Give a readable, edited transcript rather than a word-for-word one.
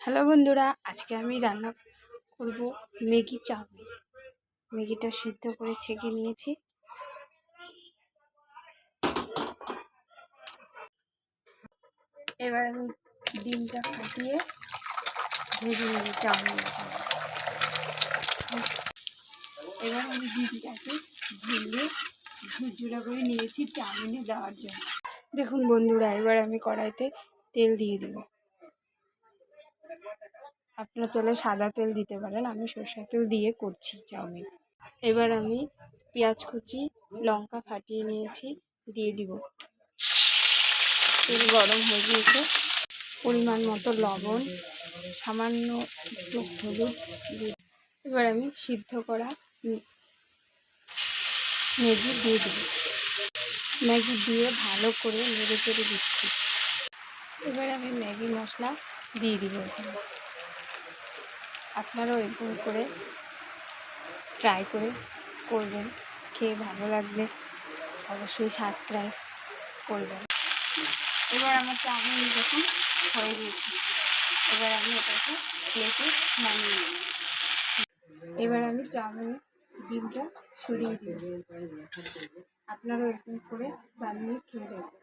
Hello বন্ধুরা, আজকে আমি রান্না করব ম্যাগি চাউমিন। ম্যাগিটা সিদ্ধ করে ছেঁকে নিয়েছি। এবার আমি ডিমটা ফাটিয়ে ভেজে নেব চাউমিন। এবার আমি ডিমটাকে ভেঙে ঝুরঝুরা করে নিয়েছি চাউমিনে দেওয়ার জন্য। দেখুন বন্ধুরা, এবার আমি কড়াইতে তেল দিয়ে দেব। আপনারা চাইলে সাদা তেল দিতে পারেন, আমি সরষের তেল দিয়ে করছি চাউমিন। এবার আমি পেঁয়াজ কুচি, লঙ্কা ফাটিয়ে নিয়েছি, দিয়ে দিব। তেল গরম হয়ে গিয়েছে, পরিমাণ মতো লবণ, সামান্য একটু হলুদ দিয়ে এবার আমি সিদ্ধ করা ম্যাগি দিয়ে দেব। ম্যাগি দিয়ে ভালো করে নেড়ে চেড়ে দিচ্ছি। এবার আমি ম্যাগি মশলা দিয়ে দিব এখানে। আপনারাও এরকম করে ট্রাই করে করবেন, খেয়ে ভালো লাগলে অবশ্যই সাবস্ক্রাইব করবেন। এবার আমার চাউমিন যখন হয়ে গেছে, এবার আমি এটাকে প্লেটে নামিয়ে নেব। এবার আমি চাউমিনের ডিমটা ছড়িয়ে দিই। আপনারাও এরকম করে বানিয়ে খেয়ে দেবেন।